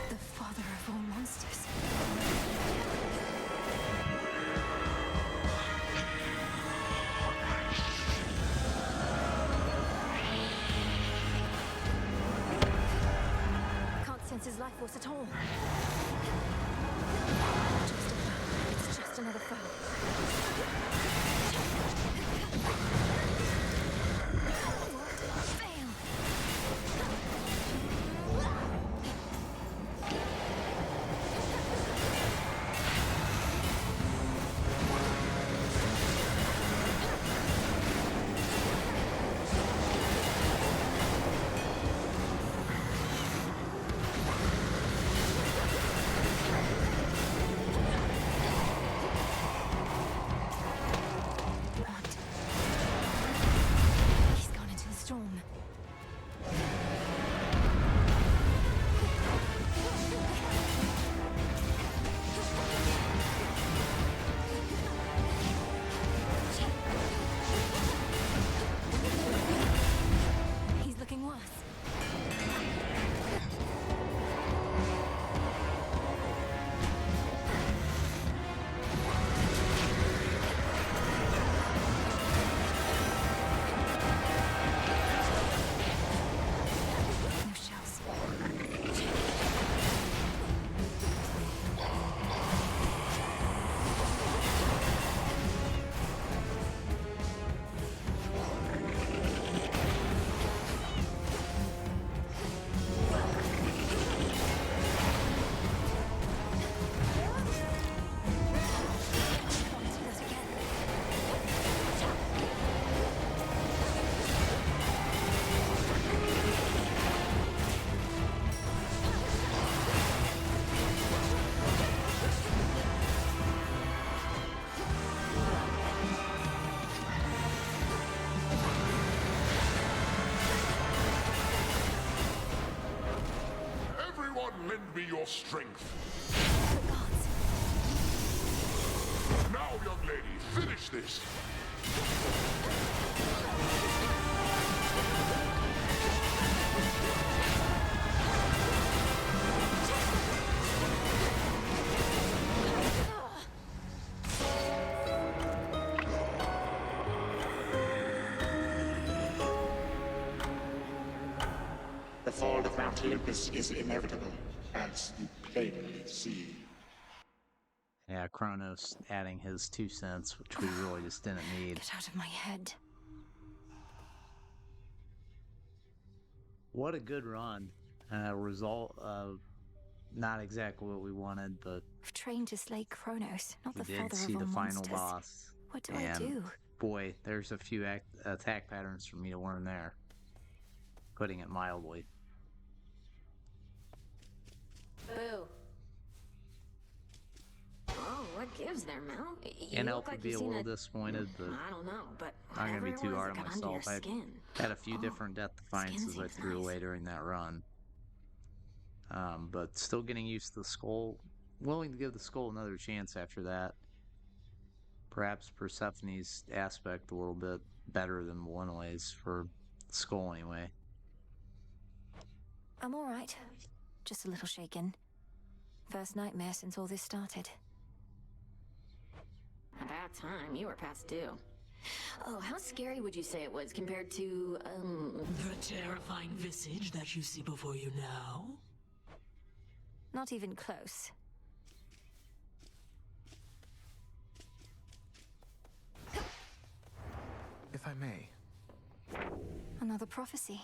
The father of all monsters. Can't sense his life force at all. It's just another foe. Fail. He's gone into the storm. He's looking worse. No shells. Let's do that again. Everyone lend me your strength. The gods. Now, young lady, finish this. The fall of Mount Olympus is inevitable, as you plainly see. Yeah, Kronos adding his 2 cents, which we really just didn't need. Get out of my head. What a good run. Result of not exactly what we wanted, but I've trained to slay Kronos, not we the did father see of the all final monsters. boss. What do I And do? boy, there's a few attack patterns for me to learn there. Putting it mildly. Boo. Oh, what gives there, Mel? And Elf would be a little disappointed, but I don't know, but I'm gonna be whatever it too was hard that on got under myself. your I skin. had a few Oh, different Death Defiances I seems threw nice. away during that run. But still getting used to the skull. Willing to give the skull another chance after that. Perhaps Persephone's aspect a little bit better than Melinole's for the skull anyway. I'm all right. Just a little shaken. First nightmare since all this started. About about time. You were past due. Oh, how scary would you say it was compared to, The terrifying visage that you see before you now? Not even close. If I may. Another prophecy.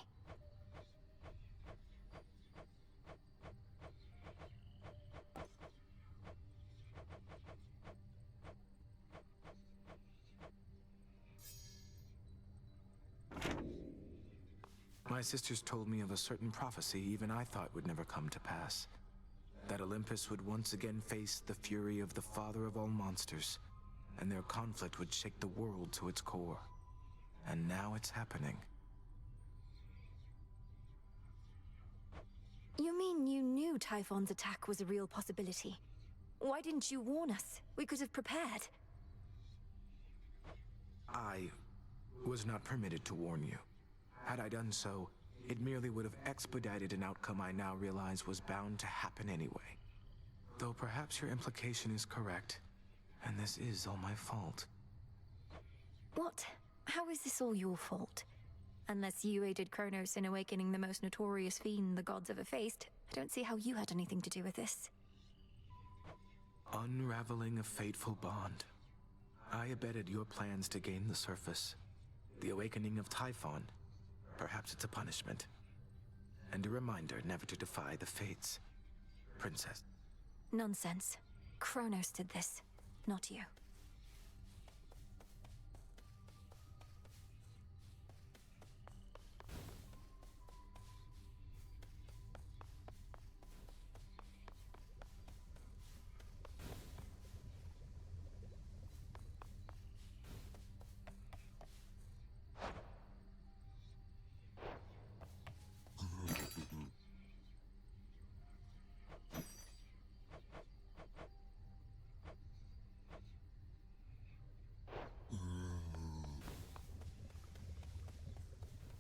My sisters told me of a certain prophecy even I thought would never come to pass. That Olympus would once again face the fury of the father of all monsters, and their conflict would shake the world to its core. And now it's happening. You mean you knew Typhon's attack was a real possibility? Why didn't you warn us? We could have prepared. I was not permitted to warn you. Had I done so, it merely would have expedited an outcome I now realize was bound to happen anyway. Though perhaps your implication is correct, and this is all my fault. What? How is this all your fault? Unless you aided Kronos in awakening the most notorious fiend the gods ever faced, I don't see how you had anything to do with this. Unraveling a fateful bond. I abetted your plans to gain the surface. The awakening of Typhon. Perhaps it's a punishment. And a reminder never to defy the fates. Princess. Nonsense. Kronos did this, not you.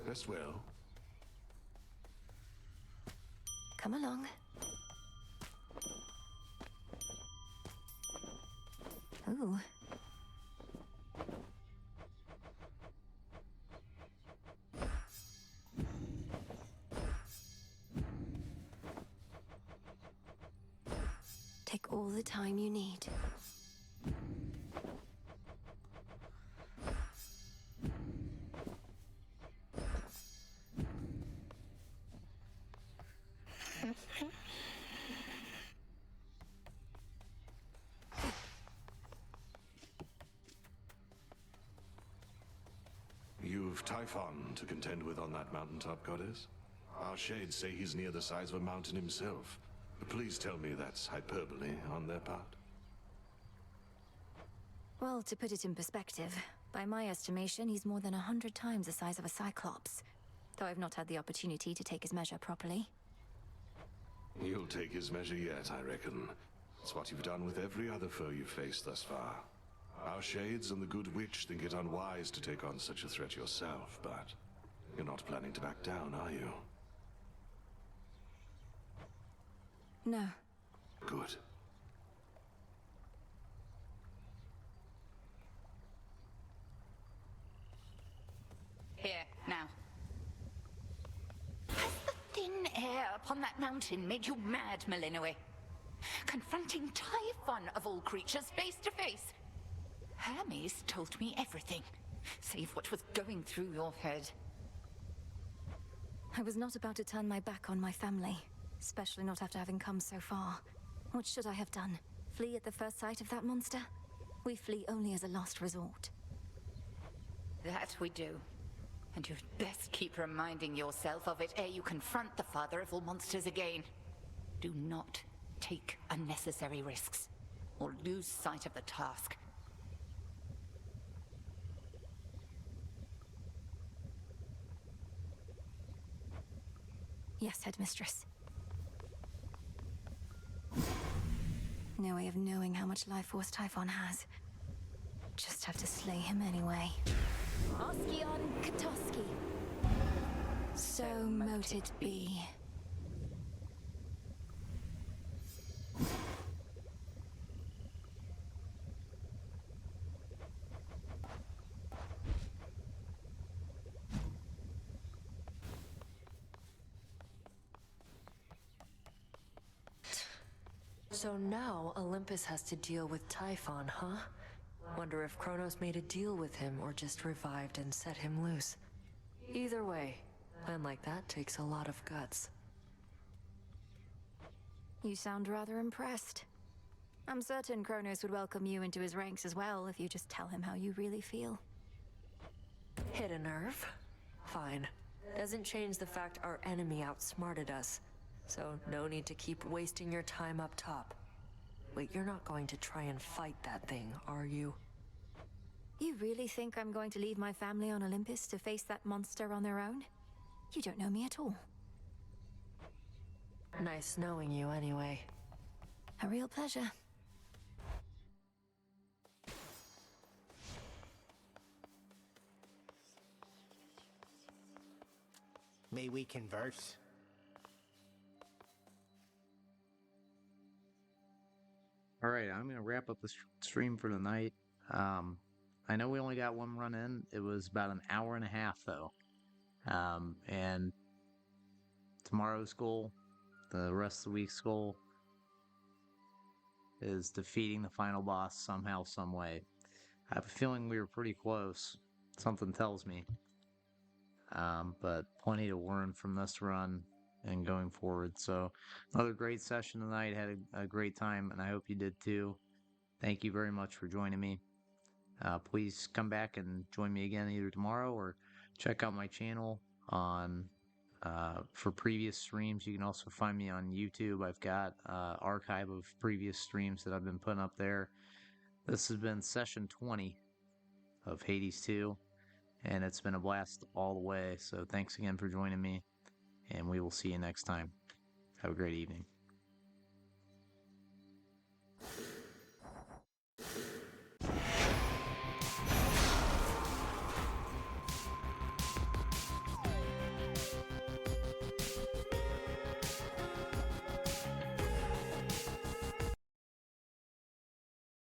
Rest well. Come along. Ooh. Take all the time you need. You've Typhon to contend with on that mountaintop, goddess? Our shades say he's near the size of a mountain himself. Please tell me that's hyperbole on their part. Well, to put it in perspective, by my estimation, he's more than 100 times the size of a Cyclops. Though I've not had the opportunity to take his measure properly. You'll take his measure yet, I reckon. It's what you've done with every other foe you've faced thus far. Our shades and the good witch think it unwise to take on such a threat yourself, but you're not planning to back down, are you? No. Good. Here, now. Has the thin air upon that mountain made you mad, Malinoe? Confronting Typhon of all creatures face to face. Hermes told me everything, save what was going through your head. I was not about to turn my back on my family, especially not after having come so far. What should I have done? Flee at the first sight of that monster? We flee only as a last resort. That we do. And you'd best keep reminding yourself of it ere you confront the father of all monsters again. Do not take unnecessary risks, or lose sight of the task. Yes, Headmistress. No way of knowing how much life force Typhon has. Just have to slay him anyway. Oskion Katoski. So mote it be. So now Olympus has to deal with Typhon, huh? Wonder if Kronos made a deal with him or just revived and set him loose. Either way, a plan like that takes a lot of guts. You sound rather impressed. I'm certain Kronos would welcome you into his ranks as well if you just tell him how you really feel. Hit a nerve? Fine. Doesn't change the fact our enemy outsmarted us. So no need to keep wasting your time up top. Wait, you're not going to try and fight that thing, are you? You really think I'm going to leave my family on Olympus to face that monster on their own? You don't know me at all. Nice knowing you anyway. A real pleasure. May we converse? All right, I'm gonna wrap up the stream for the night. I know we only got one run in. It was about an hour and a half though. And tomorrow's goal, the rest of the week's goal, is defeating the final boss somehow, some way. I have a feeling we were pretty close. Something tells me. But plenty to learn from this run and going forward. So another great session tonight. Had a great time, and I hope you did too. Thank you very much for joining me. Please come back and join me again either tomorrow or check out my channel on for previous streams. You can also find me on YouTube. I've got archive of previous streams that I've been putting up there. This has been session 20 of Hades 2, and it's been a blast all the way. So thanks again for joining me, and we will see you next time. Have a great evening.